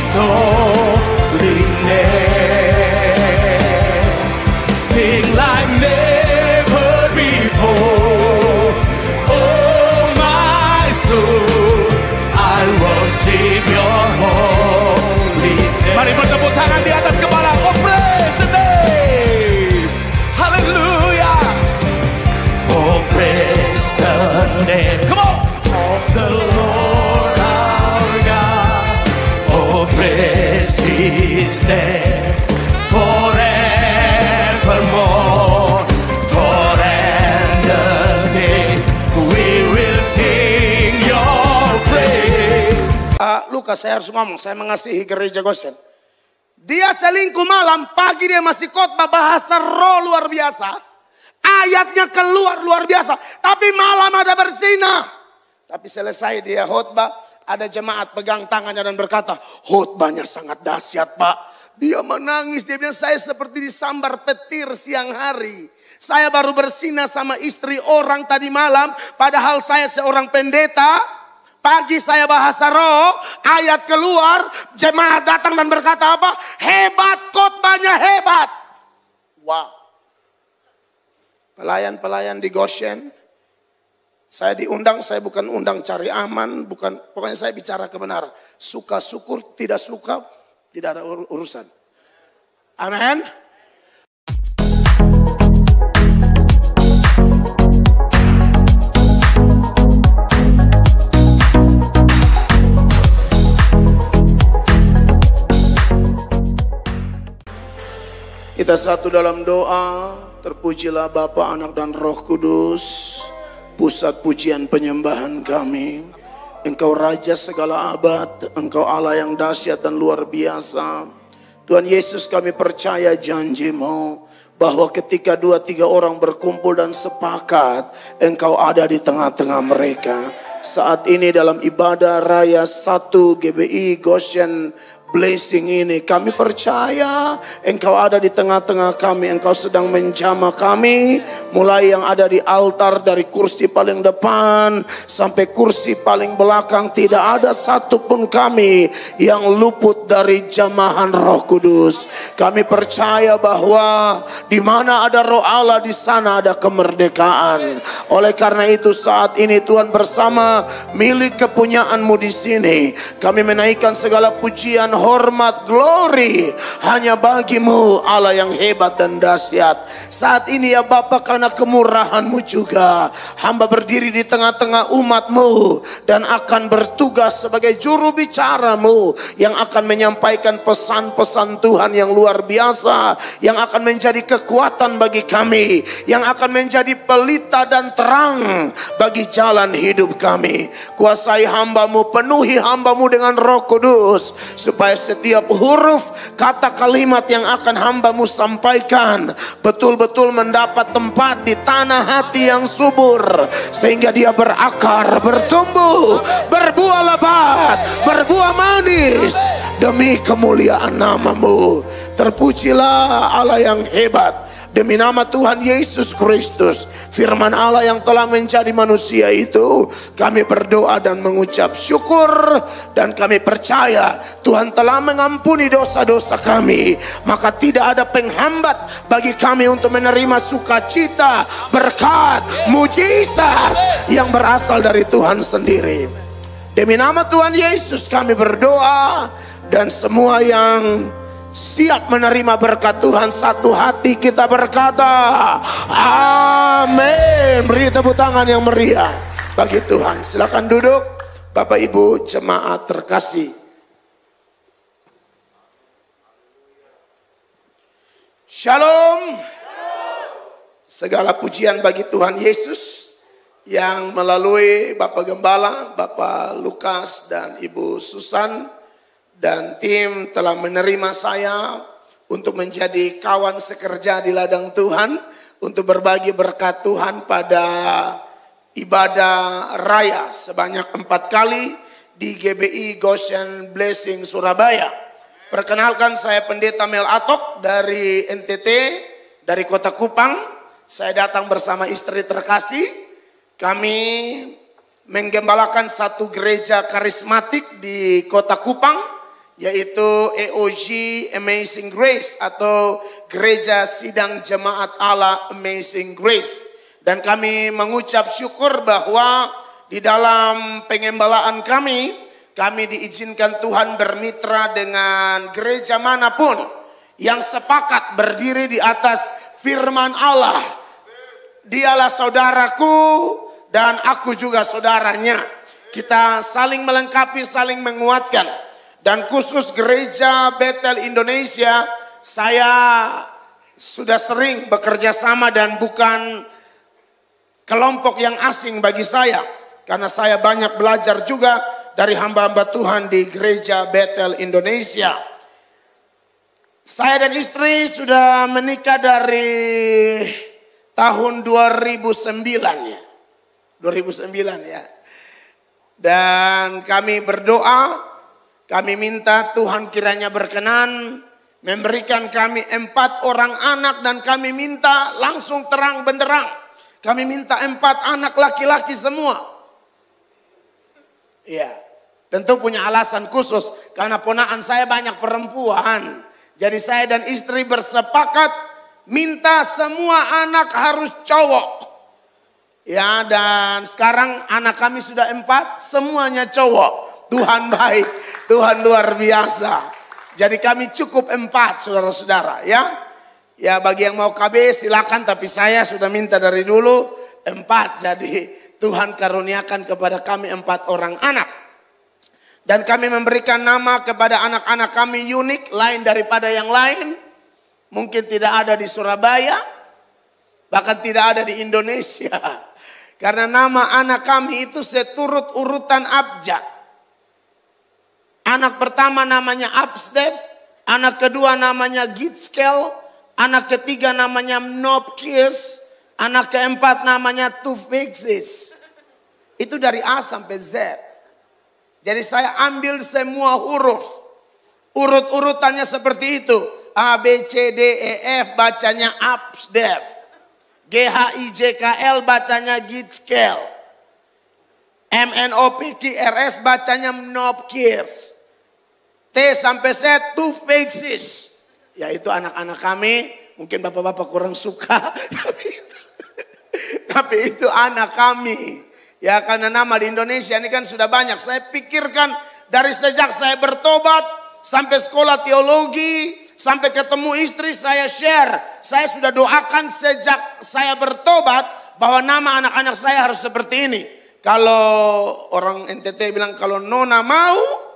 His holy name. Sing like never before. Oh my soul, I worship your holy name. Mari bertepuk tangan di atas kepala. Oh praise the name. Hallelujah. Oh praise the name. Come on. Of the Lord our God. Oh praise His name. Forevermore. For endless days we will sing your praise. Lukas, saya harus ngomong, saya mengasihi gereja Goshen. Dia selingkuh malam, pagi dia masih khotbah bahasa roh luar biasa. Ayatnya keluar luar biasa. Tapi malam ada bersinah. Tapi selesai dia khotbah, ada jemaat pegang tangannya dan berkata, khotbahnya sangat dahsyat Pak. Dia menangis, dia bilang saya seperti disambar petir siang hari. Saya baru bersinah sama istri orang tadi malam, padahal saya seorang pendeta. Pagi saya bahasa roh, ayat keluar, jemaat datang dan berkata apa? Hebat, khotbahnya hebat. Wow. Pelayan-pelayan di Goshen, saya diundang, saya bukan undang cari aman, pokoknya saya bicara kebenaran. Suka syukur, tidak suka, tidak ada urusan. Amin. Kita satu dalam doa. Terpujilah Bapa, Anak dan Roh Kudus, pusat pujian penyembahan kami. Engkau Raja segala abad, Engkau Allah yang dahsyat dan luar biasa. Tuhan Yesus, kami percaya janji-Mu bahwa ketika 2-3 orang berkumpul dan sepakat, Engkau ada di tengah-tengah mereka. Saat ini dalam ibadah raya 1 GBI Goshen Blessing ini, kami percaya Engkau ada di tengah-tengah kami. Engkau sedang menjamah kami, mulai yang ada di altar, dari kursi paling depan sampai kursi paling belakang. Tidak ada satupun kami yang luput dari jamahan Roh Kudus. Kami percaya bahwa di mana ada Roh Allah, di sana ada kemerdekaan. Oleh karena itu saat ini Tuhan, bersama milik kepunyaan-Mu di sini, kami menaikkan segala pujian, hormat, glory hanya bagi-Mu Allah yang hebat dan dahsyat. Saat ini ya Bapa, karena kemurahan-Mu juga, hamba berdiri di tengah-tengah umat-Mu dan akan bertugas sebagai juru bicara-Mu yang akan menyampaikan pesan-pesan Tuhan yang luar biasa, yang akan menjadi kekuatan bagi kami, yang akan menjadi pelita dan terang bagi jalan hidup kami. Kuasai hamba-Mu, penuhi hamba-Mu dengan Roh Kudus, supaya setiap huruf kata kalimat yang akan hamba-Mu sampaikan betul-betul mendapat tempat di tanah hati yang subur, sehingga dia berakar, bertumbuh, berbuah lebat, berbuah manis demi kemuliaan nama-Mu. Terpujilah Allah yang hebat. Demi nama Tuhan Yesus Kristus, firman Allah yang telah menjadi manusia itu, kami berdoa dan mengucap syukur. Dan kami percaya Tuhan telah mengampuni dosa-dosa kami, maka tidak ada penghambat bagi kami untuk menerima sukacita, berkat, mujizat yang berasal dari Tuhan sendiri. Demi nama Tuhan Yesus kami berdoa, dan semua yang siap menerima berkat Tuhan, satu hati kita berkata amin. Beri tepuk tangan yang meriah bagi Tuhan. Silakan duduk Bapak Ibu jemaat terkasih. Shalom. Segala pujian bagi Tuhan Yesus yang melalui Bapak Gembala, Bapak Lukas dan Ibu Susan dan tim telah menerima saya untuk menjadi kawan sekerja di ladang Tuhan, untuk berbagi berkat Tuhan pada ibadah raya sebanyak 4 kali di GBI Goshen Blessing Surabaya. Perkenalkan, saya Pendeta Mel Atok dari NTT, dari Kota Kupang. Saya datang bersama istri terkasih. Kami menggembalakan satu gereja karismatik di Kota Kupang yaitu EOG Amazing Grace atau Gereja Sidang Jemaat Allah Amazing Grace. Dan kami mengucap syukur bahwa di dalam pengembalaan kami diizinkan Tuhan bermitra dengan gereja manapun yang sepakat berdiri di atas firman Allah. Dialah saudaraku dan aku juga saudaranya. Kita saling melengkapi, saling menguatkan. Dan khusus gereja Bethel Indonesia, saya sudah sering bekerja sama dan bukan kelompok yang asing bagi saya. Karena saya banyak belajar juga dari hamba-hamba Tuhan di gereja Bethel Indonesia. Saya dan istri sudah menikah dari tahun 2009 ya. 2009 ya. Dan kami berdoa, kami minta Tuhan kiranya berkenan memberikan kami 4 orang anak dan kami minta langsung terang benderang. Kami minta 4 anak laki-laki semua. Ya, tentu punya alasan khusus karena ponakan saya banyak perempuan. Jadi saya dan istri bersepakat minta semua anak harus cowok. Ya, dan sekarang anak kami sudah 4, semuanya cowok. Tuhan baik, Tuhan luar biasa. Jadi kami cukup 4 saudara-saudara ya. Ya bagi yang mau KB silakan, tapi saya sudah minta dari dulu 4. Jadi Tuhan karuniakan kepada kami 4 orang anak. Dan kami memberikan nama kepada anak-anak kami unik, lain daripada yang lain. Mungkin tidak ada di Surabaya, bahkan tidak ada di Indonesia. Karena nama anak kami itu seturut urutan abjad. Anak pertama namanya Absdev, anak kedua namanya Gitskel, anak ketiga namanya Nopkies, anak keempat namanya Tufixis. Itu dari A sampai Z. Jadi saya ambil semua huruf. Urut-urutannya seperti itu. A, B, C, D, E, F bacanya Absdev. G, H, I, J, K, L bacanya Gitskel. M, N, O, P, Q, R, S bacanya Nopkies. T sampai Z, Tufixis. Yaitu anak-anak kami. Mungkin bapak-bapak kurang suka. Tapi itu anak kami. Ya karena nama di Indonesia ini kan sudah banyak. Saya pikirkan dari sejak saya bertobat. Sampai sekolah teologi. Sampai ketemu istri saya share. Saya sudah doakan sejak saya bertobat. Bahwa nama anak-anak saya harus seperti ini. Kalau orang NTT bilang kalau Nona mau.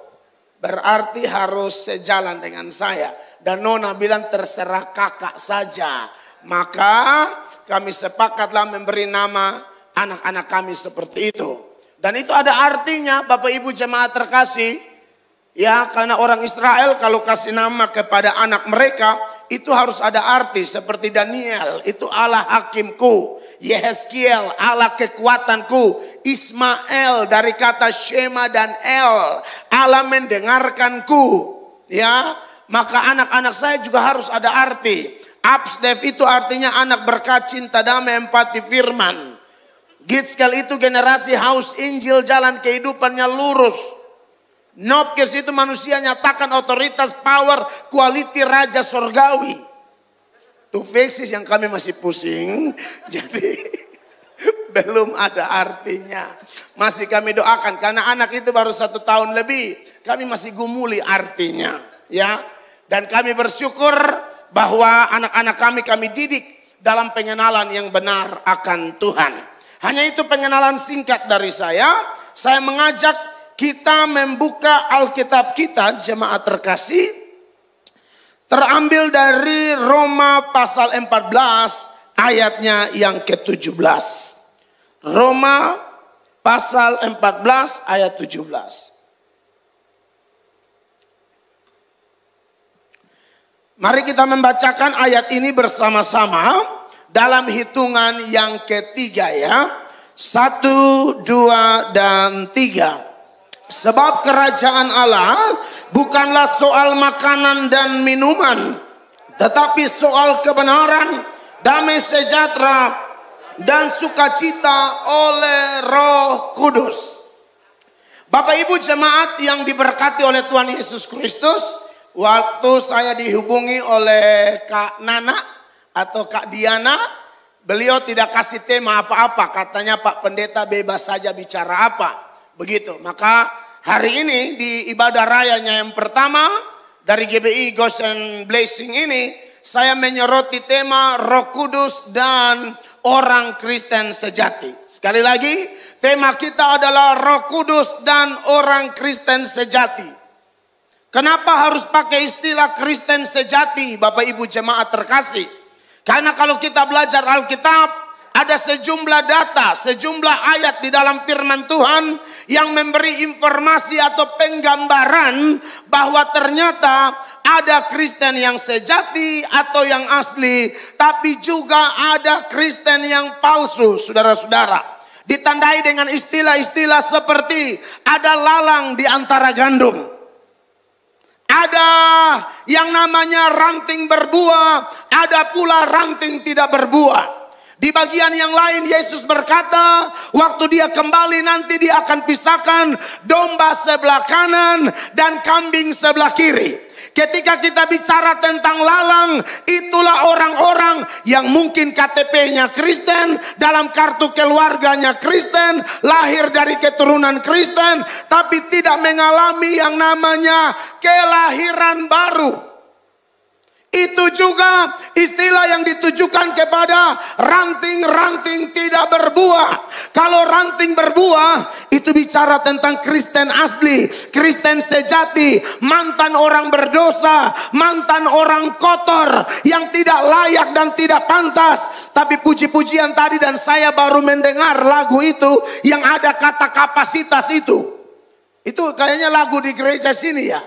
Berarti harus sejalan dengan saya. Dan Nona bilang terserah kakak saja. Maka kami sepakatlah memberi nama anak-anak kami seperti itu. Dan itu ada artinya Bapak Ibu jemaat terkasih. Ya karena orang Israel kalau kasih nama kepada anak mereka. Itu harus ada arti. Seperti Daniel itu Allah hakimku. Yehezkiel Allah kekuatanku. Ismail dari kata Shema dan El. Allah mendengarkanku. Ya, maka anak-anak saya juga harus ada arti. Absdev itu artinya anak berkat, cinta, damai, empati, firman. Gitskel itu generasi haus Injil, jalan kehidupannya lurus. Nopkes itu manusia nyatakan otoritas, power, quality raja sorgawi. Tufixis yang kami masih pusing. Jadi belum ada artinya. Masih kami doakan karena anak itu baru 1 tahun lebih. Kami masih gumuli artinya, ya. Dan kami bersyukur bahwa anak-anak kami didik dalam pengenalan yang benar akan Tuhan. Hanya itu pengenalan singkat dari saya. Saya mengajak kita membuka Alkitab kita, jemaat terkasih. Terambil dari Roma pasal 14 ayatnya yang ke-17. Roma pasal 14 ayat 17. Mari kita membacakan ayat ini bersama-sama dalam hitungan yang ketiga ya. 1, 2, dan 3. Sebab kerajaan Allah bukanlah soal makanan dan minuman, tetapi soal kebenaran, damai sejahtera, dan sukacita oleh Roh Kudus. Bapak Ibu jemaat yang diberkati oleh Tuhan Yesus Kristus, waktu saya dihubungi oleh Kak Nana atau Kak Diana, beliau tidak kasih tema apa-apa. Katanya Pak Pendeta bebas saja bicara apa. Begitu. Maka hari ini di ibadah rayanya yang pertama dari GBI Ghost and Blessing ini, saya menyoroti tema Roh Kudus dan orang Kristen sejati. Sekali lagi, tema kita adalah Roh Kudus dan orang Kristen sejati. Kenapa harus pakai istilah Kristen sejati, Bapak Ibu jemaat terkasih? Karena kalau kita belajar Alkitab, ada sejumlah data, sejumlah ayat di dalam firman Tuhan yang memberi informasi atau penggambaran bahwa ternyata ada Kristen yang sejati atau yang asli, tapi juga ada Kristen yang palsu, saudara-saudara. Ditandai dengan istilah-istilah seperti ada lalang di antara gandum. Ada yang namanya ranting berbuah, ada pula ranting tidak berbuah. Di bagian yang lain Yesus berkata, waktu dia kembali nanti dia akan pisahkan domba sebelah kanan dan kambing sebelah kiri. Ketika kita bicara tentang lalang, itulah orang-orang yang mungkin KTP-nya Kristen, dalam kartu keluarganya Kristen, lahir dari keturunan Kristen, tapi tidak mengalami yang namanya kelahiran baru. Itu juga istilah yang ditujukan kepada ranting-ranting tidak berbuah. Kalau ranting berbuah, itu bicara tentang Kristen asli, Kristen sejati, mantan orang berdosa, mantan orang kotor, yang tidak layak dan tidak pantas. Tapi puji-pujian tadi dan saya baru mendengar lagu itu yang ada kata kapasitas itu. Itu kayaknya lagu di gereja sini ya.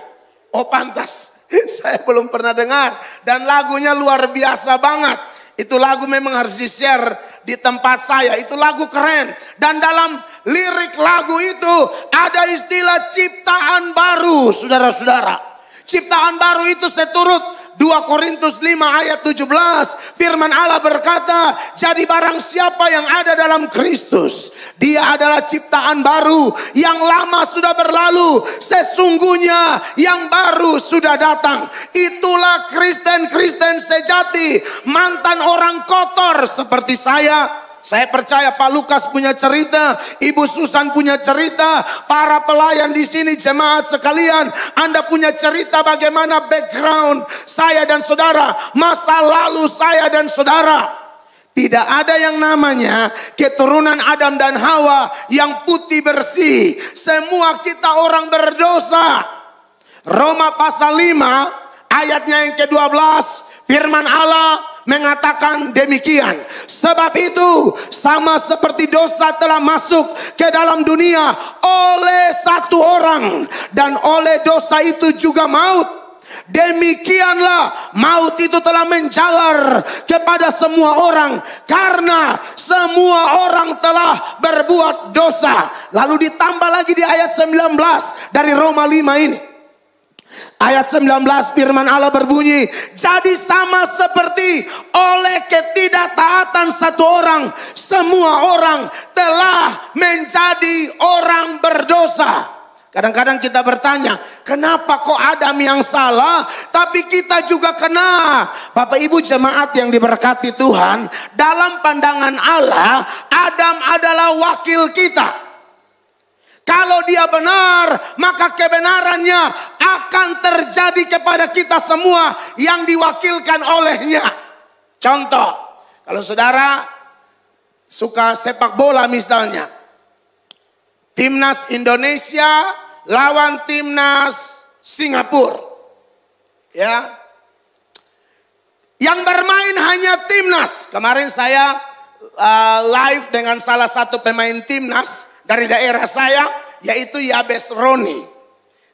Oh pantas. Saya belum pernah dengar. Dan lagunya luar biasa banget. Itu lagu memang harus di-share di tempat saya. Itu lagu keren. Dan dalam lirik lagu itu ada istilah ciptaan baru, saudara-saudara. Ciptaan baru itu seturut 2 Korintus 5 ayat 17. Firman Allah berkata, jadi barang siapa yang ada dalam Kristus, dia adalah ciptaan baru. Yang lama sudah berlalu, sesungguhnya yang baru sudah datang. Itulah Kristen-Kristen sejati. Mantan orang kotor seperti saya. Saya percaya Pak Lukas punya cerita, Ibu Susan punya cerita, para pelayan di sini, jemaat sekalian, Anda punya cerita bagaimana background saya dan saudara, masa lalu saya dan saudara. Tidak ada yang namanya keturunan Adam dan Hawa yang putih bersih. Semua kita orang berdosa. Roma pasal 5 ayatnya yang ke-12, firman Allah mengatakan demikian. Sebab itu sama seperti dosa telah masuk ke dalam dunia oleh satu orang, dan oleh dosa itu juga maut. Demikianlah maut itu telah menjalar kepada semua orang, karena semua orang telah berbuat dosa. Lalu ditambah lagi di ayat 19 dari Roma 5 ini. Ayat 19 firman Allah berbunyi, jadi sama seperti oleh ketidaktaatan satu orang, semua orang telah menjadi orang berdosa. Kadang-kadang kita bertanya, kenapa kok Adam yang salah, tapi kita juga kena? Bapak Ibu jemaat yang diberkati Tuhan, dalam pandangan Allah, Adam adalah wakil kita. Kalau dia benar, maka kebenarannya akan terjadi kepada kita semua yang diwakilkan olehnya. Contoh, kalau saudara suka sepak bola misalnya, timnas Indonesia lawan timnas Singapura, ya, yang bermain hanya timnas. Kemarin saya live dengan salah satu pemain timnas dari daerah saya, yaitu Yabes Roni.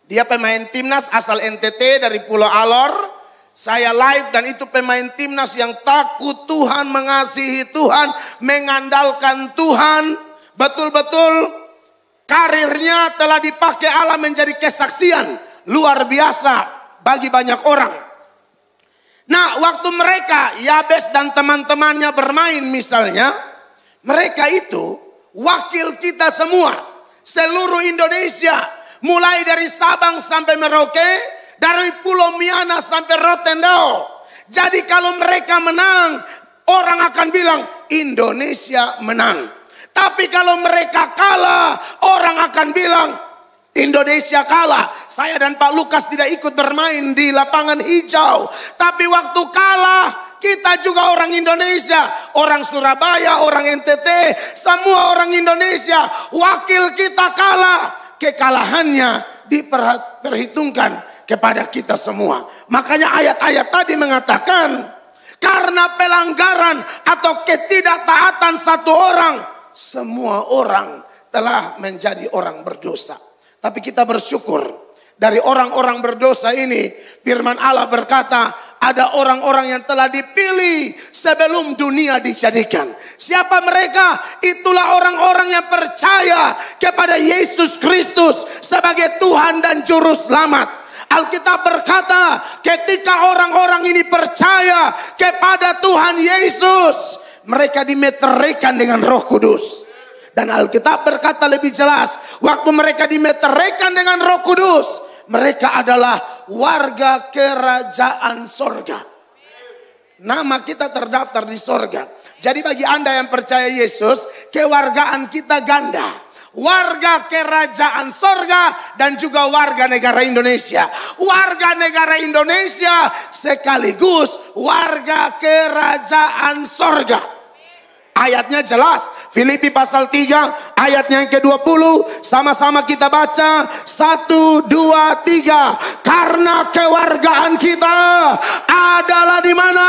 Dia pemain timnas asal NTT dari Pulau Alor. Saya live dan itu pemain timnas yang takut Tuhan, mengasihi Tuhan, mengandalkan Tuhan. Betul-betul karirnya telah dipakai Allah menjadi kesaksian luar biasa bagi banyak orang. Nah, waktu mereka, Yabes dan teman-temannya bermain misalnya, mereka itu wakil kita semua. seluruh Indonesia, mulai dari Sabang sampai Merauke, dari Pulau Miana sampai Rotendao. Jadi kalau mereka menang, orang akan bilang Indonesia menang. Tapi kalau mereka kalah, orang akan bilang Indonesia kalah. Saya dan Pak Lukas tidak ikut bermain di lapangan hijau. Tapi waktu kalah, kita juga orang Indonesia. Orang Surabaya, orang NTT, semua orang Indonesia. Wakil kita kalah. Kekalahannya diperhitungkan kepada kita semua. Makanya ayat-ayat tadi mengatakan, karena pelanggaran atau ketidaktaatan satu orang, semua orang telah menjadi orang berdosa. Tapi kita bersyukur, dari orang-orang berdosa ini, firman Allah berkata, ada orang-orang yang telah dipilih sebelum dunia dijadikan. Siapa mereka? Itulah orang-orang yang percaya kepada Yesus Kristus sebagai Tuhan dan Juru Selamat. Alkitab berkata, ketika orang-orang ini percaya kepada Tuhan Yesus, mereka dimeteraikan dengan Roh Kudus. Dan Alkitab berkata lebih jelas, waktu mereka dimeteraikan dengan Roh Kudus, mereka adalah warga kerajaan sorga. Nama kita terdaftar di sorga. Jadi bagi Anda yang percaya Yesus, kewargaan kita ganda. Warga kerajaan sorga dan juga warga negara Indonesia. Warga negara Indonesia sekaligus warga kerajaan sorga. Ayatnya jelas, Filipi pasal 3 ayatnya yang ke-20, sama-sama kita baca 1, 2, 3. Karena kewargaan kita adalah di mana?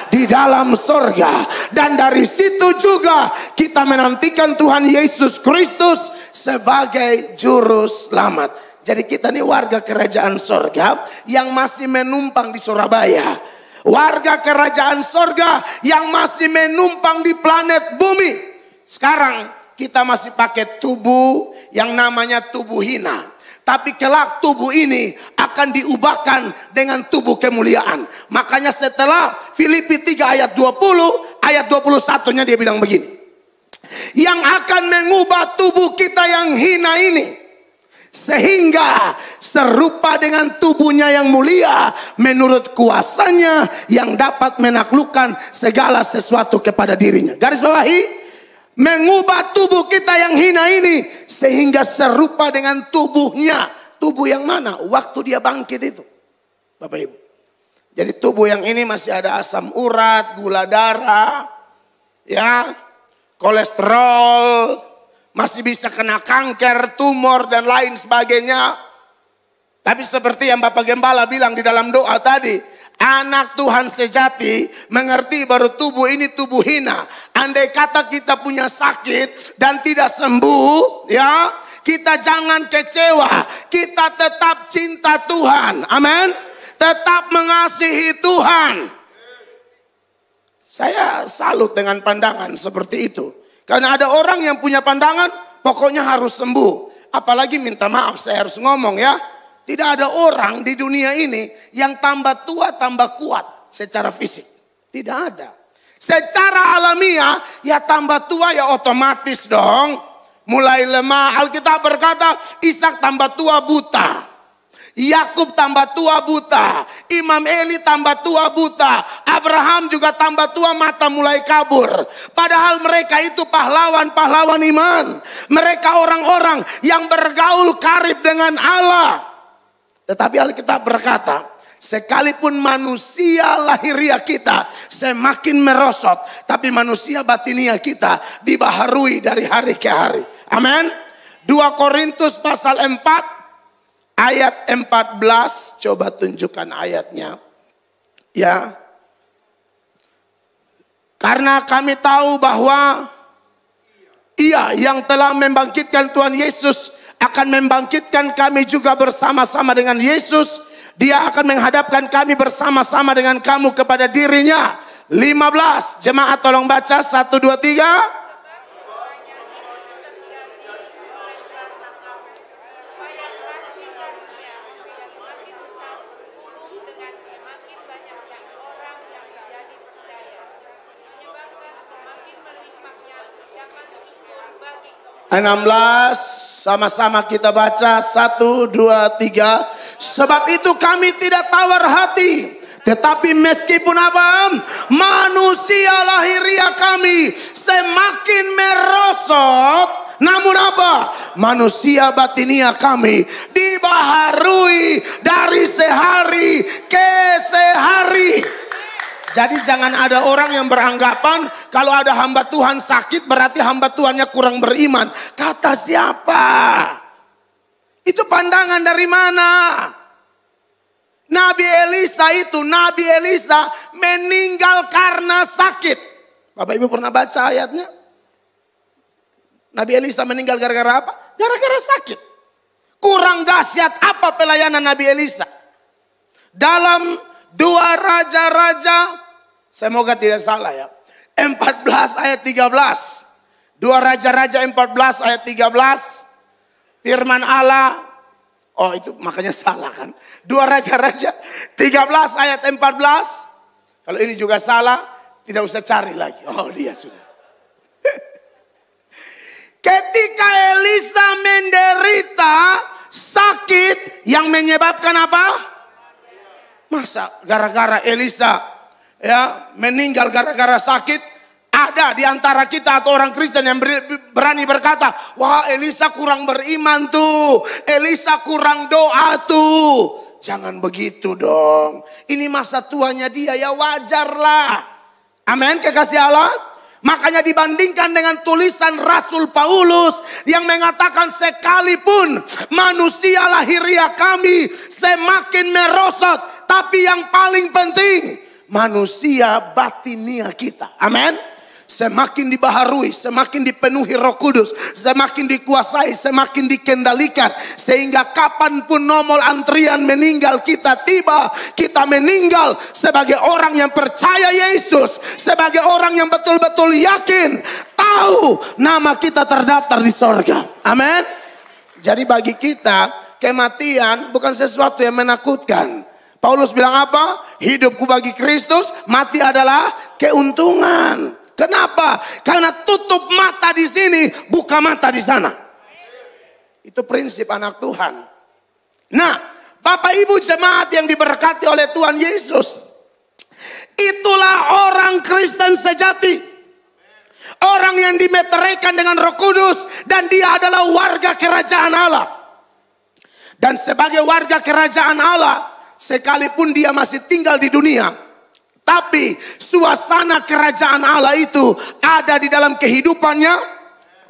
Di dalam sorga. Dan dari situ juga kita menantikan Tuhan Yesus Kristus sebagai Juru Selamat. Jadi kita ini warga kerajaan sorga yang masih menumpang di Surabaya. Warga kerajaan sorga yang masih menumpang di planet bumi. Sekarang kita masih pakai tubuh yang namanya tubuh hina. Tapi kelak tubuh ini akan diubahkan dengan tubuh kemuliaan. Makanya setelah Filipi 3 ayat 20, ayat 21-nya dia bilang begini. Yang akan mengubah tubuh kita yang hina ini, sehingga serupa dengan tubuhnya yang mulia menurut kuasanya yang dapat menaklukkan segala sesuatu kepada dirinya. Garis bawahi, mengubah tubuh kita yang hina ini sehingga serupa dengan tubuhnya. Tubuh yang mana? Waktu dia bangkit itu, Bapak Ibu. Jadi tubuh yang ini masih ada asam urat, gula darah, ya, kolesterol, masih bisa kena kanker, tumor, dan lain sebagainya. Tapi seperti yang Bapak Gembala bilang di dalam doa tadi, anak Tuhan sejati mengerti baru tubuh ini tubuh hina. Andai kata kita punya sakit dan tidak sembuh, ya, kita jangan kecewa. Kita tetap cinta Tuhan. Amin. Tetap mengasihi Tuhan. Saya salut dengan pandangan seperti itu. Karena ada orang yang punya pandangan, pokoknya harus sembuh. Apalagi minta maaf, saya harus ngomong ya. Tidak ada orang di dunia ini yang tambah tua, tambah kuat secara fisik. Tidak ada. Secara alamiah, ya tambah tua ya otomatis dong. Mulai lemah. Alkitab berkata, Ishak tambah tua buta. Yakub tambah tua buta, Imam Eli tambah tua buta, Abraham juga tambah tua, mata mulai kabur. Padahal mereka itu pahlawan-pahlawan iman. Mereka orang-orang yang bergaul karib dengan Allah. Tetapi Alkitab berkata, sekalipun manusia lahiriah kita semakin merosot, tapi manusia batinia kita dibaharui dari hari ke hari. Amin. 2 Korintus pasal 4 ayat 14, coba tunjukkan ayatnya. Ya. Karena kami tahu bahwa Ia yang telah membangkitkan Tuhan Yesus akan membangkitkan kami juga bersama-sama dengan Yesus. Dia akan menghadapkan kami bersama-sama dengan kamu kepada dirinya. 15, jemaat tolong baca 1, 2, 3. Sama-sama kita baca 1, 2, 3. Sebab itu kami tidak tawar hati. Tetapi meskipun apa? Manusia lahiriah kami semakin merosot. Namun apa? Manusia batinia kami dibaharui dari sehari ke sehari. Jadi jangan ada orang yang beranggapan kalau ada hamba Tuhan sakit berarti hamba Tuhannya kurang beriman. Kata siapa? Itu pandangan dari mana? Nabi Elisa meninggal karena sakit. Bapak Ibu pernah baca ayatnya? Nabi Elisa meninggal gara-gara apa? Gara-gara sakit. Kurang dahsyat apa pelayanan Nabi Elisa? Dalam 2 Raja-Raja, semoga tidak salah ya, 14 ayat 13. 2 Raja-Raja 14 ayat 13. Firman Allah, oh itu makanya salah kan. 2 Raja-Raja 13 ayat 14. Kalau ini juga salah, tidak usah cari lagi. Oh dia sudah. Ketika Elisa menderita sakit yang menyebabkan apa? Masa gara-gara Elisa ya meninggal gara-gara sakit? Ada di antara kita atau orang Kristen yang berani berkata, wah Elisa kurang beriman tuh, Elisa kurang doa tuh. Jangan begitu dong. Ini masa tuanya dia, ya wajarlah. Amin, kekasih Allah. Makanya dibandingkan dengan tulisan Rasul Paulus yang mengatakan sekalipun manusia lahiriah kami semakin merosot, tapi yang paling penting manusia batinia kita. Amin. Semakin dibaharui, semakin dipenuhi Roh Kudus, semakin dikuasai, semakin dikendalikan. Sehingga kapanpun nomor antrian meninggal kita tiba, kita meninggal sebagai orang yang percaya Yesus. Sebagai orang yang betul-betul yakin, tahu nama kita terdaftar di sorga. Amin. Jadi bagi kita, kematian bukan sesuatu yang menakutkan. Paulus bilang apa? Hidupku bagi Kristus, mati adalah keuntungan. Kenapa? Karena tutup mata di sini, buka mata di sana. Itu prinsip anak Tuhan. Nah, Bapak Ibu jemaat yang diberkati oleh Tuhan Yesus, itulah orang Kristen sejati. Orang yang dimeteraikan dengan Roh Kudus dan dia adalah warga kerajaan Allah. Dan sebagai warga kerajaan Allah, sekalipun dia masih tinggal di dunia, tapi suasana kerajaan Allah itu ada di dalam kehidupannya,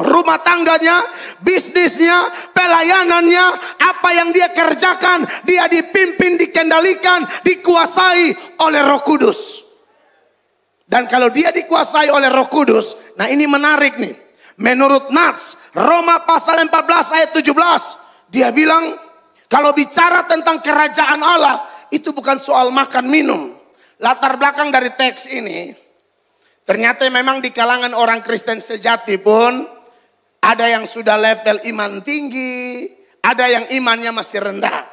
rumah tangganya, bisnisnya, pelayanannya, apa yang dia kerjakan, dia dipimpin, dikendalikan, dikuasai oleh Roh Kudus. Dan kalau dia dikuasai oleh Roh Kudus, nah ini menarik nih. Menurut Nats, Roma pasal 14 ayat 17, dia bilang kalau bicara tentang kerajaan Allah, itu bukan soal makan minum. Latar belakang dari teks ini, ternyata memang di kalangan orang Kristen sejati pun ada yang sudah level iman tinggi, ada yang imannya masih rendah.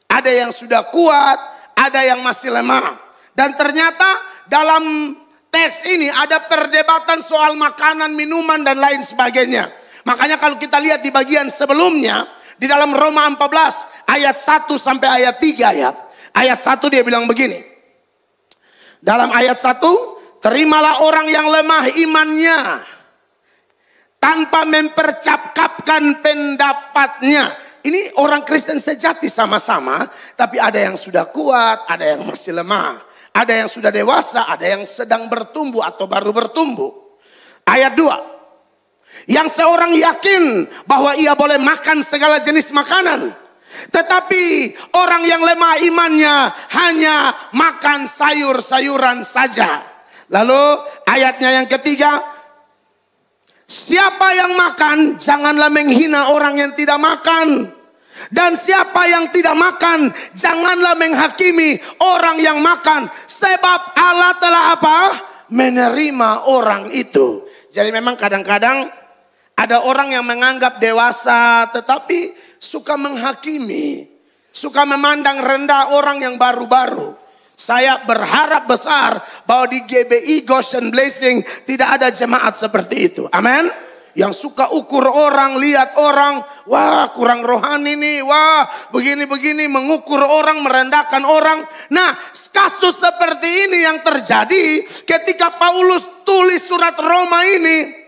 Ada yang sudah kuat, ada yang masih lemah. Dan ternyata dalam teks ini ada perdebatan soal makanan, minuman dan lain sebagainya. Makanya kalau kita lihat di bagian sebelumnya, di dalam Roma 14 ayat 1 sampai ayat 3 ya. Ayat 1 dia bilang begini. Dalam ayat 1, terimalah orang yang lemah imannya tanpa mempercapkan pendapatnya. Ini orang Kristen sejati sama-sama, tapi ada yang sudah kuat, ada yang masih lemah. Ada yang sudah dewasa, ada yang sedang bertumbuh atau baru bertumbuh. Ayat 2. Yang seorang yakin bahwa ia boleh makan segala jenis makanan. Tetapi orang yang lemah imannya hanya makan sayur-sayuran saja. Lalu ayatnya yang ketiga. Siapa yang makan janganlah menghina orang yang tidak makan. Dan siapa yang tidak makan janganlah menghakimi orang yang makan. Sebab Allah telah apa? Menerima orang itu. Jadi memang kadang-kadang ada orang yang menganggap dewasa tetapi suka menghakimi, suka memandang rendah orang yang baru-baru. Saya berharap besar bahwa di GBI Goshen Blessing tidak ada jemaat seperti itu. Amin. Yang suka ukur orang, lihat orang, wah kurang rohani nih, wah begini-begini, mengukur orang, merendahkan orang. Nah, kasus seperti ini yang terjadi ketika Paulus tulis surat Roma ini.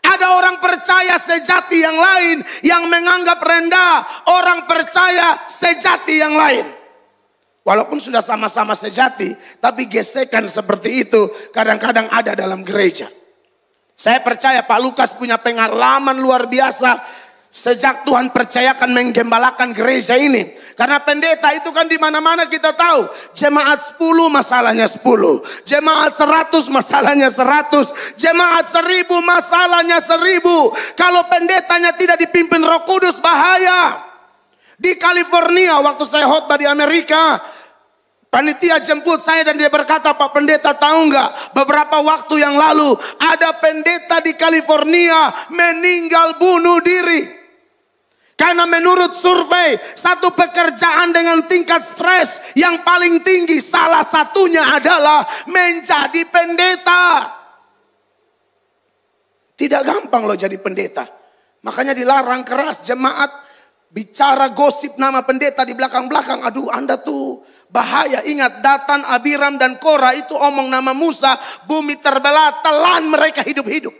Ada orang percaya sejati yang lain yang menganggap rendah orang percaya sejati yang lain. Walaupun sudah sama-sama sejati, tapi gesekan seperti itu kadang-kadang ada dalam gereja. Saya percaya Pak Lukas punya pengalaman luar biasa sejak Tuhan percayakan menggembalakan gereja ini. Karena pendeta itu kan di mana-mana kita tahu. Jemaat 10 masalahnya 10. Jemaat 100 masalahnya 100. Jemaat 1000 masalahnya 1000. Kalau pendetanya tidak dipimpin Roh Kudus bahaya. Di California waktu saya khotbah di Amerika, panitia jemput saya dan dia berkata, Pak Pendeta tahu nggak, beberapa waktu yang lalu ada pendeta di California meninggal bunuh diri. Karena menurut survei, satu pekerjaan dengan tingkat stres yang paling tinggi salah satunya adalah menjadi pendeta. Tidak gampang loh jadi pendeta. Makanya dilarang keras jemaat bicara gosip nama pendeta di belakang-belakang. Aduh, Anda tuh bahaya. Ingat, Datan, Abiram, dan Korah itu omong nama Musa. Bumi terbelah, telan mereka hidup-hidup.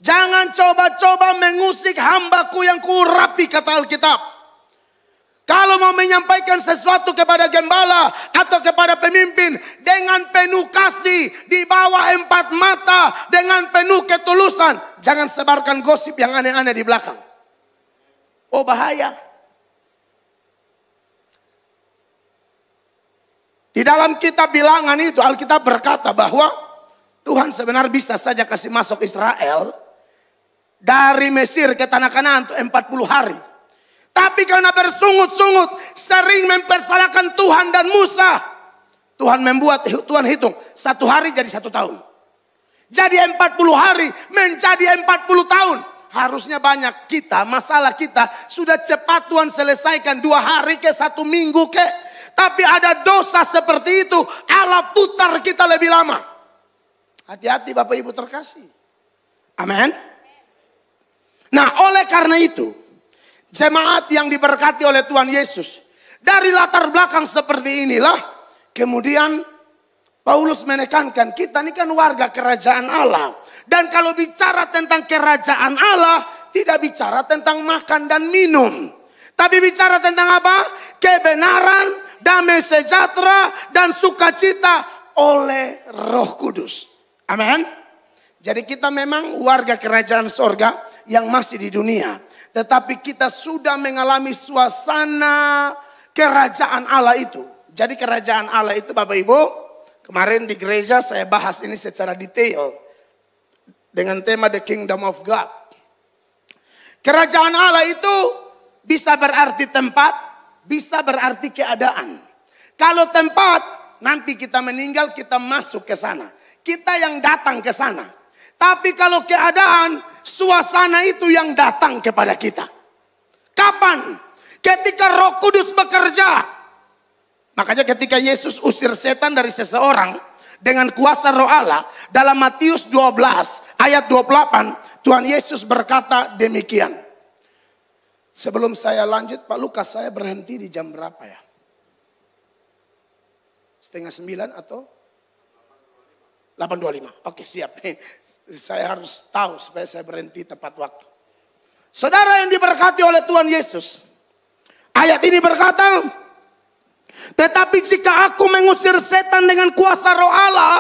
Jangan coba-coba mengusik hambaku yang kuurapi, kata Alkitab. Kalau mau menyampaikan sesuatu kepada gembala atau kepada pemimpin dengan penuh kasih, di bawah 4 mata, dengan penuh ketulusan. Jangan sebarkan gosip yang aneh-aneh di belakang. Oh, bahaya. Di dalam kitab Bilangan itu Alkitab berkata bahwa Tuhan sebenarnya bisa saja kasih masuk Israel dari Mesir ke tanah Kanaan untuk 40 hari. Tapi karena bersungut-sungut sering mempersalahkan Tuhan dan Musa, Tuhan hitung 1 hari jadi 1 tahun. Jadi 40 hari menjadi 40 tahun. Harusnya banyak kita, masalah kita sudah cepat Tuhan selesaikan 2 hari ke 1 minggu ke. Tapi ada dosa seperti itu, Allah putar kita lebih lama. Hati-hati Bapak Ibu terkasih. Amin. Nah, oleh karena itu, jemaat yang diberkati oleh Tuhan Yesus, dari latar belakang seperti inilah, kemudian Paulus menekankan kita ini kan warga kerajaan Allah. Dan kalau bicara tentang kerajaan Allah, tidak bicara tentang makan dan minum. Tapi bicara tentang apa? Kebenaran, damai sejahtera, dan sukacita oleh Roh Kudus. Amin. Jadi kita memang warga kerajaan sorga yang masih di dunia. Tetapi kita sudah mengalami suasana kerajaan Allah itu. Jadi kerajaan Allah itu Bapak Ibu, kemarin di gereja saya bahas ini secara detail. Dengan tema The Kingdom of God. Kerajaan Allah itu bisa berarti tempat, bisa berarti keadaan. Kalau tempat, nanti kita meninggal, kita masuk ke sana. Kita yang datang ke sana. Tapi kalau keadaan, suasana itu yang datang kepada kita. Kapan? Ketika Roh Kudus bekerja. Makanya ketika Yesus usir setan dari seseorang dengan kuasa Roh Allah, dalam Matius 12 ayat 28, Tuhan Yesus berkata demikian. Sebelum saya lanjut, Pak Lukas, saya berhenti di jam berapa ya? 8:30 atau 8:25. Oke, siap. Saya harus tahu supaya saya berhenti tepat waktu. Saudara yang diberkati oleh Tuhan Yesus. Ayat ini berkata, tetapi jika aku mengusir setan dengan kuasa Roh Allah,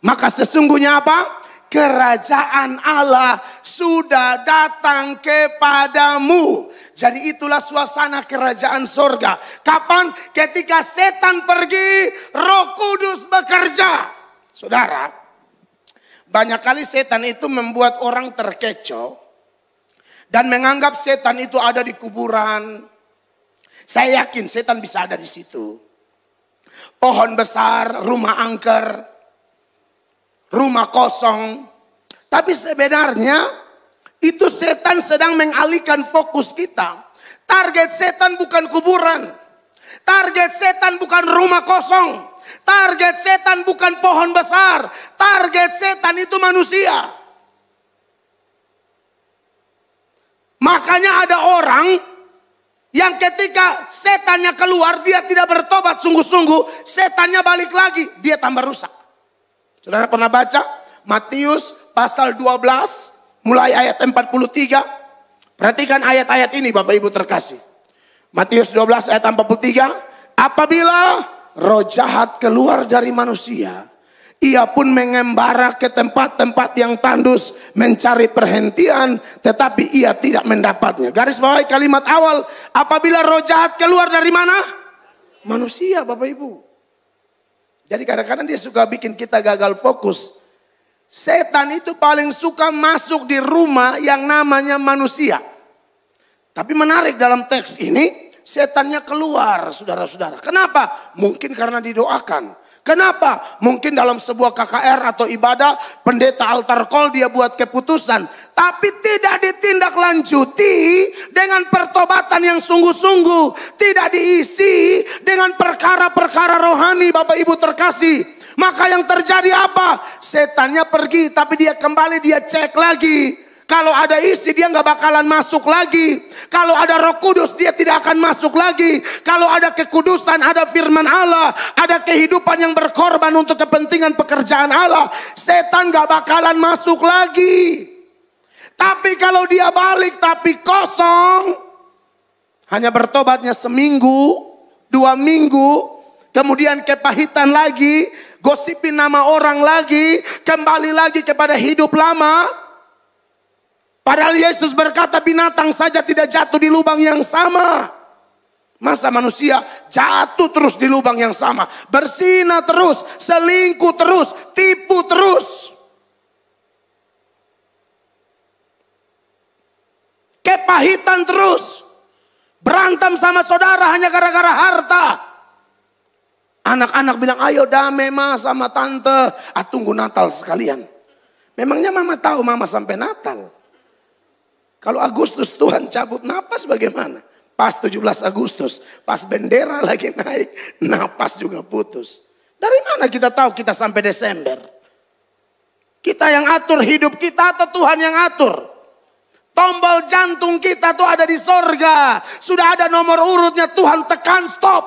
maka sesungguhnya apa? Kerajaan Allah sudah datang kepadamu. Jadi itulah suasana kerajaan sorga. Kapan? Ketika setan pergi, Roh Kudus bekerja. Saudara, banyak kali setan itu membuat orang terkecoh dan menganggap setan itu ada di kuburan. Saya yakin setan bisa ada di situ. Pohon besar, rumah angker, rumah kosong. Tapi sebenarnya itu setan sedang mengalihkan fokus kita. Target setan bukan kuburan. Target setan bukan rumah kosong. Target setan bukan pohon besar. Target setan itu manusia. Makanya ada orang yang ketika setannya keluar, dia tidak bertobat sungguh-sungguh, setannya balik lagi, dia tambah rusak. Saudara pernah baca Matius pasal 12 mulai ayat 43? Perhatikan ayat-ayat ini Bapak Ibu terkasih. Matius 12 ayat 43. Apabila roh jahat keluar dari manusia, ia pun mengembara ke tempat-tempat yang tandus mencari perhentian, tetapi ia tidak mendapatnya. Garis bawahi kalimat awal. Apabila roh jahat keluar dari mana? Manusia Bapak Ibu. Jadi kadang-kadang dia suka bikin kita gagal fokus. Setan itu paling suka masuk di rumah yang namanya manusia. Tapi menarik dalam teks ini, setannya keluar saudara-saudara. Kenapa? Mungkin karena didoakan. Kenapa? Mungkin dalam sebuah KKR atau ibadah, pendeta altar call dia buat keputusan. Tapi tidak ditindaklanjuti dengan pertobatan yang sungguh-sungguh. Tidak diisi dengan perkara-perkara rohani Bapak Ibu terkasih. Maka yang terjadi apa? Setannya pergi tapi dia kembali, dia cek lagi. Kalau ada isi dia nggak bakalan masuk lagi. Kalau ada Roh Kudus dia tidak akan masuk lagi. Kalau ada kekudusan, ada firman Allah, ada kehidupan yang berkorban untuk kepentingan pekerjaan Allah, setan nggak bakalan masuk lagi. Tapi kalau dia balik tapi kosong, hanya bertobatnya seminggu, 2 minggu, kemudian kepahitan lagi, gosipin nama orang lagi, kembali lagi kepada hidup lama. Padahal Yesus berkata binatang saja tidak jatuh di lubang yang sama. Masa manusia jatuh terus di lubang yang sama. Berzina terus, selingkuh terus, tipu terus. Kepahitan terus. Berantem sama saudara hanya gara-gara harta. Anak-anak bilang ayo damai ma sama tante. Tunggu Natal sekalian. Memangnya mama tahu mama sampai Natal? Kalau Agustus Tuhan cabut napas bagaimana? Pas 17 Agustus, pas bendera lagi naik, napas juga putus. Dari mana kita tahu kita sampai Desember? Kita yang atur hidup kita atau Tuhan yang atur? Tombol jantung kita tuh ada di sorga. Sudah ada nomor urutnya, Tuhan tekan stop.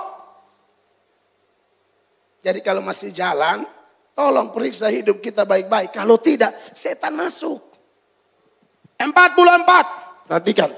Jadi kalau masih jalan, tolong periksa hidup kita baik-baik. Kalau tidak, setan masuk. 44. Perhatikan.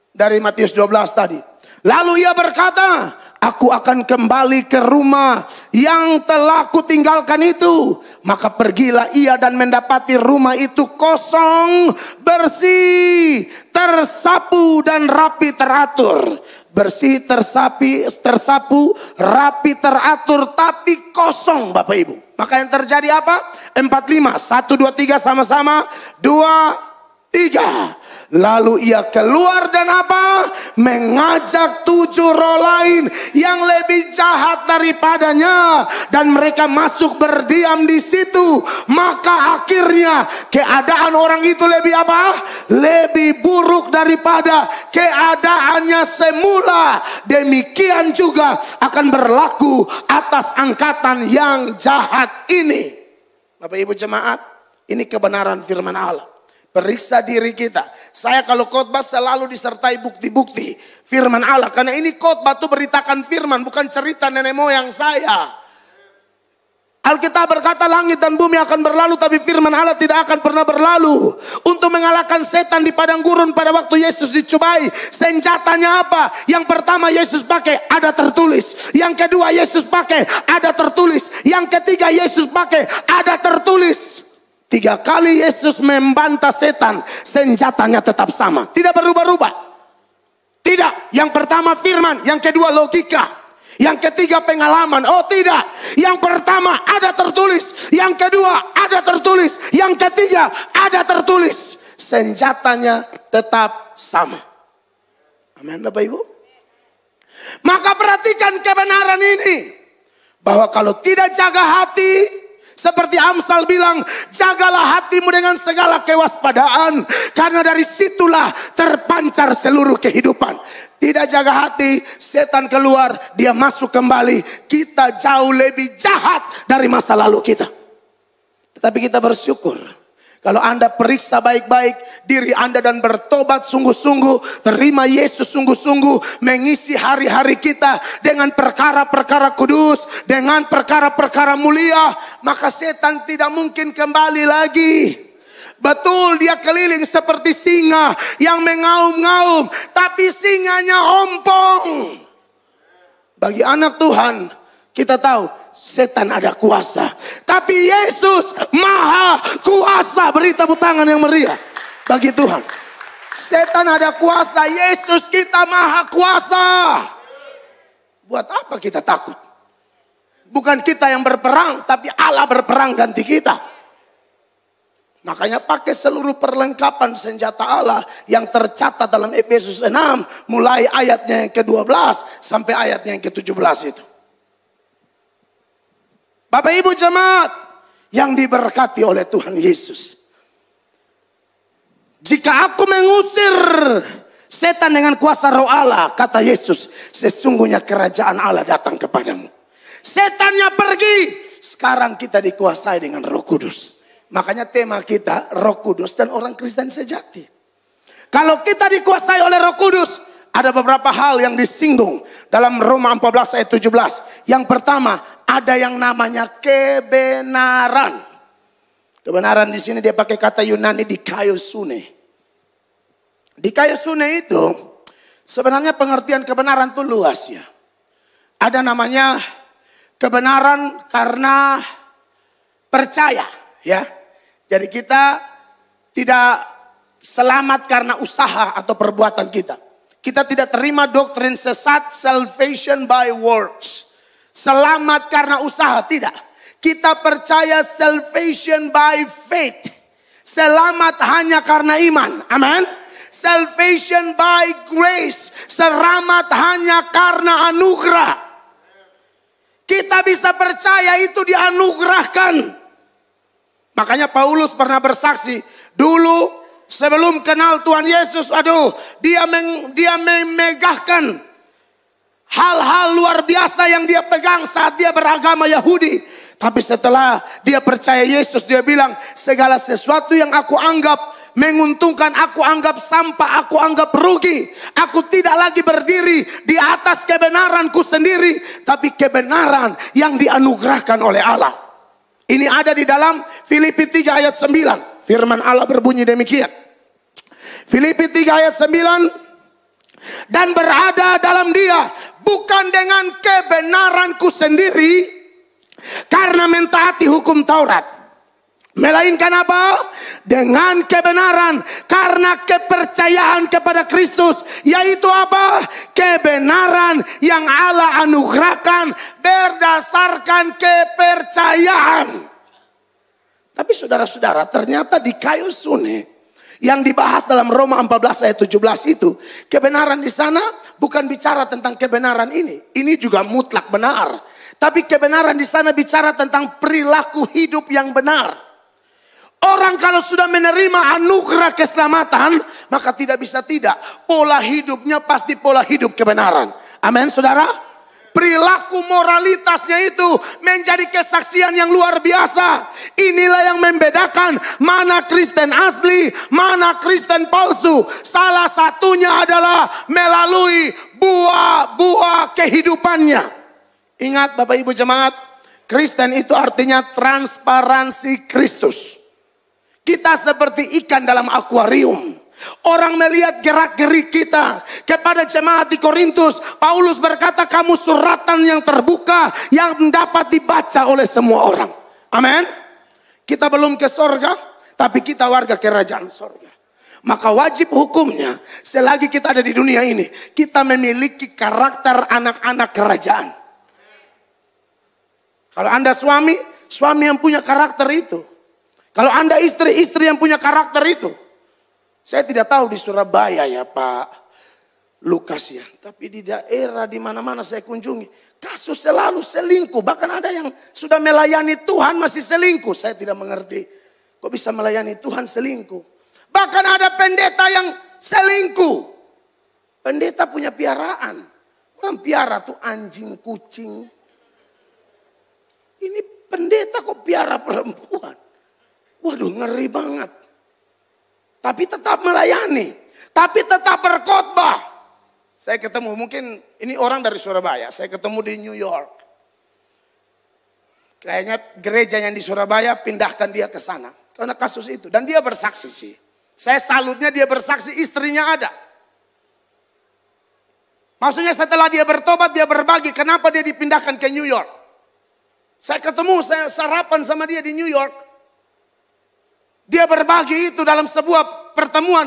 Dari Matius 12 tadi. Lalu ia berkata, aku akan kembali ke rumah yang telah kutinggalkan itu. Maka pergilah ia dan mendapati rumah itu kosong, bersih, tersapu dan rapi teratur. Bersih, tersapu, rapi teratur, tapi kosong Bapak Ibu. Maka yang terjadi apa? 45, 1, 2, 3 sama-sama. 2, 3. Lalu ia keluar dan apa? Mengajak 7 roh lain yang lebih jahat daripadanya. Dan mereka masuk berdiam di situ. Maka akhirnya keadaan orang itu lebih apa? Lebih buruk daripada keadaannya semula. Demikian juga akan berlaku atas angkatan yang jahat ini. Bapak Ibu jemaat, ini kebenaran firman Allah. Periksa diri kita. Saya kalau khotbah selalu disertai bukti-bukti firman Allah. Karena ini khotbah itu beritakan firman, bukan cerita nenek moyang saya. Alkitab berkata langit dan bumi akan berlalu, tapi firman Allah tidak akan pernah berlalu. Untuk mengalahkan setan di padang gurun pada waktu Yesus dicobai, senjatanya apa? Yang pertama Yesus pakai, ada tertulis. Yang kedua Yesus pakai, ada tertulis. Yang ketiga Yesus pakai, ada tertulis. 3 kali Yesus membantah setan, senjatanya tetap sama. Tidak berubah-ubah. Tidak. Yang pertama firman, yang kedua logika. Yang ketiga pengalaman. Oh tidak. Yang pertama ada tertulis. Yang kedua ada tertulis. Yang ketiga ada tertulis. Senjatanya tetap sama. Amin Bapak Ibu. Maka perhatikan kebenaran ini. Bahwa kalau tidak jaga hati, seperti Amsal bilang, jagalah hatimu dengan segala kewaspadaan. Karena dari situlah terpancar seluruh kehidupan. Tidak jaga hati, setan keluar, dia masuk kembali. Kita jauh lebih jahat dari masa lalu kita. Tetapi kita bersyukur. Kalau Anda periksa baik-baik diri Anda dan bertobat sungguh-sungguh, terima Yesus sungguh-sungguh, mengisi hari-hari kita dengan perkara-perkara kudus, dengan perkara-perkara mulia, maka setan tidak mungkin kembali lagi. Betul, dia keliling seperti singa yang mengaum-ngaum, tapi singanya ompong. Bagi anak Tuhan, kita tahu setan ada kuasa, tapi Yesus maha kuasa. Beri tepuk tangan yang meriah bagi Tuhan. Setan ada kuasa, Yesus kita maha kuasa. Buat apa kita takut? Bukan kita yang berperang, tapi Allah berperang ganti kita. Makanya pakai seluruh perlengkapan senjata Allah yang tercatat dalam Efesus 6. Mulai ayatnya yang ke-12 sampai ayatnya yang ke-17 itu. Bapak Ibu jemaat yang diberkati oleh Tuhan Yesus. Jika aku mengusir setan dengan kuasa roh Allah, kata Yesus, sesungguhnya kerajaan Allah datang kepadamu. Setannya pergi. Sekarang kita dikuasai dengan Roh Kudus. Makanya tema kita Roh Kudus dan orang Kristen sejati. Kalau kita dikuasai oleh Roh Kudus, ada beberapa hal yang disinggung dalam Roma 14 ayat 17. Yang pertama, ada yang namanya kebenaran. Kebenaran di sini dia pakai kata Yunani dikaiosune. Dikaiosune itu sebenarnya pengertian kebenaran itu luas ya. Ada namanya kebenaran karena percaya ya. Jadi kita tidak selamat karena usaha atau perbuatan kita. Kita tidak terima doktrin sesat salvation by works. Selamat karena usaha, tidak. Kita percaya salvation by faith. Selamat hanya karena iman. Amin. Salvation by grace. Selamat hanya karena anugerah. Kita bisa percaya itu dianugerahkan. Makanya Paulus pernah bersaksi, dulu sebelum kenal Tuhan Yesus, dia memegahkan hal-hal luar biasa yang dia pegang saat dia beragama Yahudi. Tapi setelah dia percaya Yesus, dia bilang, segala sesuatu yang aku anggap menguntungkan, aku anggap sampah, aku anggap rugi. Aku tidak lagi berdiri di atas kebenaranku sendiri, tapi kebenaran yang dianugerahkan oleh Allah. Ini ada di dalam Filipi 3 ayat 9. Firman Allah berbunyi demikian. Filipi 3 ayat 9. Dan berada dalam dia, bukan dengan kebenaranku sendiri, karena mentaati hukum Taurat. Melainkan apa? Dengan kebenaran karena kepercayaan kepada Kristus. Yaitu apa? Kebenaran yang Allah anugerahkan berdasarkan kepercayaan. Tapi saudara-saudara, ternyata di kaiosune yang dibahas dalam Roma 14 ayat 17 itu, kebenaran di sana bukan bicara tentang kebenaran ini. Ini juga mutlak benar. Tapi kebenaran di sana bicara tentang perilaku hidup yang benar. Orang kalau sudah menerima anugerah keselamatan, maka tidak bisa tidak. Pola hidupnya pasti pola hidup kebenaran. Amin, saudara. Perilaku moralitasnya itu menjadi kesaksian yang luar biasa. Inilah yang membedakan mana Kristen asli, mana Kristen palsu. Salah satunya adalah melalui buah-buah kehidupannya. Ingat Bapak Ibu jemaat, Kristen itu artinya transparansi Kristus. Kita seperti ikan dalam akuarium. Orang melihat gerak-gerik kita. Kepada jemaat di Korintus, Paulus berkata, kamu suratan yang terbuka yang dapat dibaca oleh semua orang. Amin. Kita belum ke sorga, tapi kita warga kerajaan sorga. Maka wajib hukumnya, selagi kita ada di dunia ini, kita memiliki karakter anak-anak kerajaan. Kalau Anda suami yang punya karakter itu. Kalau Anda istri yang punya karakter itu. Saya tidak tahu di Surabaya ya Pak Lukas ya. Tapi di daerah di mana-mana saya kunjungi. Kasus selalu selingkuh. Bahkan ada yang sudah melayani Tuhan masih selingkuh. Saya tidak mengerti. Kok bisa melayani Tuhan selingkuh. Bahkan ada pendeta yang selingkuh. Pendeta punya piaraan. Orang piara tuh anjing, kucing. Ini pendeta kok piara perempuan. Waduh, ngeri banget. Tapi tetap melayani. Tapi tetap berkhotbah. Saya ketemu, mungkin ini orang dari Surabaya. Saya ketemu di New York. Kayaknya gereja yang di Surabaya pindahkan dia ke sana. Karena kasus itu. Dan dia bersaksi sih. Saya salutnya dia bersaksi, istrinya ada. Maksudnya setelah dia bertobat, dia berbagi. Kenapa dia dipindahkan ke New York? Saya ketemu, saya sarapan sama dia di New York. Dia berbagi itu dalam sebuah pertemuan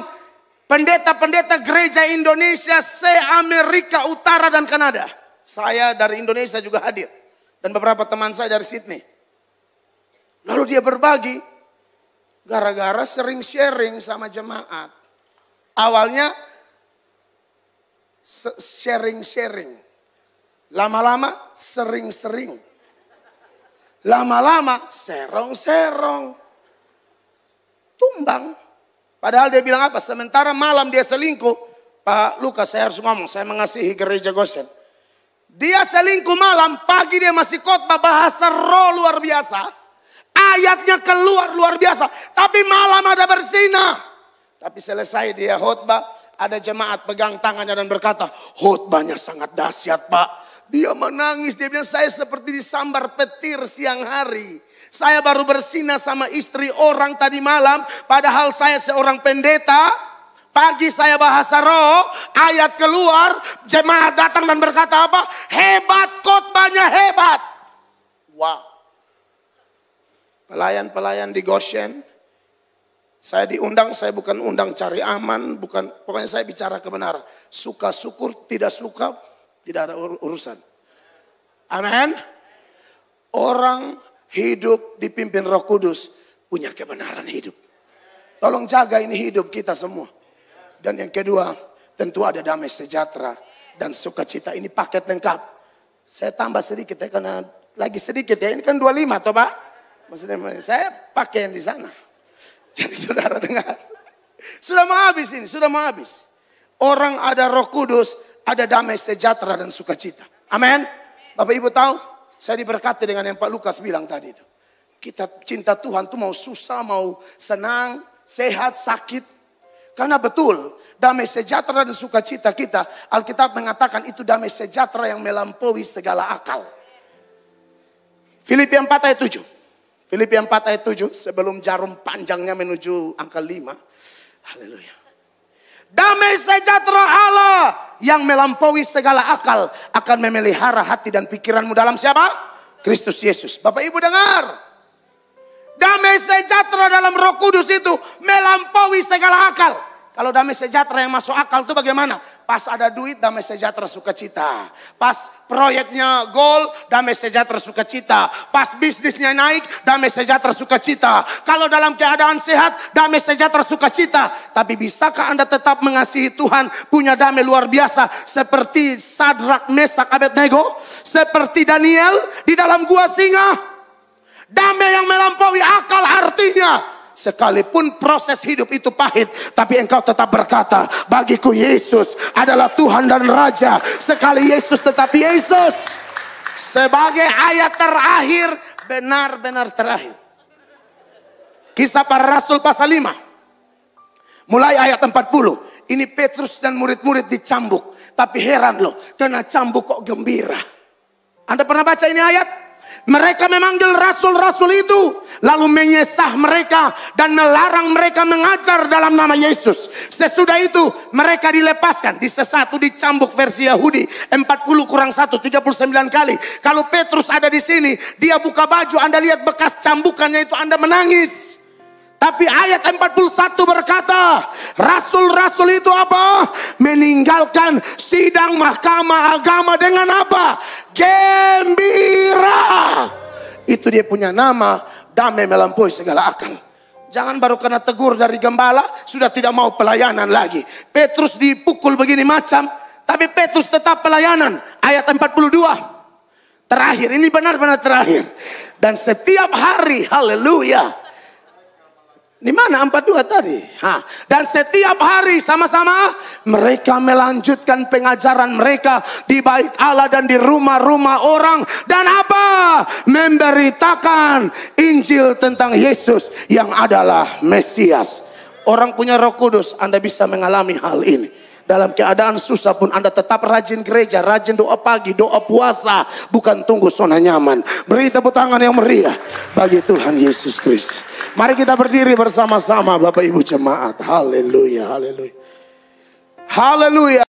pendeta-pendeta gereja Indonesia se-Amerika Utara dan Kanada. Saya dari Indonesia juga hadir. Dan beberapa teman saya dari Sydney. Lalu dia berbagi. Gara-gara sering sharing sama jemaat. Awalnya sharing-sharing. Lama-lama sering-sering. Lama-lama serong-serong. Tumbang. Padahal dia bilang apa? Sementara malam dia selingkuh. Pak Lukas, saya harus ngomong. Saya mengasihi gereja Goshen. Dia selingkuh malam. Pagi dia masih khotbah bahasa roh luar biasa. Ayatnya keluar luar biasa. Tapi malam ada bersinah. Tapi selesai dia khotbah. Ada jemaat pegang tangannya dan berkata. Khotbahnya sangat dahsyat, Pak. Dia menangis. Dia bilang saya seperti disambar petir siang hari. Saya baru bersinah sama istri orang tadi malam. Padahal saya seorang pendeta. Pagi saya bahasa roh. Ayat keluar. Jemaat datang dan berkata apa? Hebat, khotbahnya hebat. Wow. Pelayan-pelayan di Goshen. Saya diundang, saya bukan undang cari aman. Pokoknya saya bicara kebenaran. Suka syukur, tidak suka. Tidak ada urusan. Amin. Orang hidup dipimpin Roh Kudus punya kebenaran hidup. Tolong jaga ini hidup kita semua. Dan yang kedua, tentu ada damai sejahtera dan sukacita. Ini paket lengkap. Saya tambah sedikit ya, karena lagi sedikit ya. Ini kan 25 toh Pak. Maksudnya saya pakai yang di sana. Jadi saudara dengar. Sudah mau habis ini, sudah mau habis. Orang ada Roh Kudus, ada damai sejahtera dan sukacita. Amin. Bapak Ibu tahu? Saya diberkati dengan yang Pak Lukas bilang tadi itu. Kita cinta Tuhan tuh mau susah, mau senang, sehat, sakit. Karena betul, damai sejahtera dan sukacita kita. Alkitab mengatakan itu damai sejahtera yang melampaui segala akal. Filipi 4 ayat 7. Filipi 4 ayat 7. Sebelum jarum panjangnya menuju angka 5. Haleluya. Damai sejahtera Allah yang melampaui segala akal akan memelihara hati dan pikiranmu dalam siapa? Kristus Yesus. Bapak Ibu dengar. Damai sejahtera dalam Roh Kudus itu melampaui segala akal. Kalau damai sejahtera yang masuk akal itu bagaimana? Pas ada duit, damai sejahtera sukacita. Pas proyeknya goal, damai sejahtera sukacita. Pas bisnisnya naik, damai sejahtera sukacita. Kalau dalam keadaan sehat, damai sejahtera sukacita. Tapi bisakah Anda tetap mengasihi Tuhan, punya damai luar biasa seperti Sadrak, Mesak, Abednego, seperti Daniel di dalam gua singa? Damai yang melampaui akal artinya sekalipun proses hidup itu pahit, tapi engkau tetap berkata, bagiku Yesus adalah Tuhan dan Raja. Sekali Yesus tetapi Yesus. Sebagai ayat terakhir, benar-benar terakhir. Kisah para Rasul pasal 5. Mulai ayat 40. Ini Petrus dan murid-murid dicambuk. Tapi heran loh, karena cambuk kok gembira. Anda pernah baca ini ayat? Mereka memanggil rasul-rasul itu. Lalu menyesah mereka dan melarang mereka mengajar dalam nama Yesus. Sesudah itu mereka dilepaskan. Disesatu, dicambuk versi Yahudi. 40 kurang 1, 39 kali. Kalau Petrus ada di sini, dia buka baju, Anda lihat bekas cambukannya itu, Anda menangis. Tapi ayat 41 berkata, rasul-rasul itu apa? Meninggalkan sidang mahkamah agama dengan apa? Gembira. Itu dia punya nama, damai melampaui segala akal. Jangan baru kena tegur dari gembala, sudah tidak mau pelayanan lagi. Petrus dipukul begini macam, tapi Petrus tetap pelayanan. Ayat 42. Terakhir, ini benar-benar terakhir. Dan setiap hari, haleluya. Di mana 42 tadi? Dan setiap hari sama-sama mereka melanjutkan pengajaran mereka di bait Allah dan di rumah-rumah orang. Dan apa? Memberitakan Injil tentang Yesus yang adalah Mesias. Orang punya Roh Kudus, Anda bisa mengalami hal ini. Dalam keadaan susah pun Anda tetap rajin gereja, rajin doa pagi, doa puasa. Bukan tunggu zona nyaman. Beri tepuk tangan yang meriah bagi Tuhan Yesus Kristus. Mari kita berdiri bersama-sama Bapak Ibu jemaat. Haleluya, haleluya. Haleluya.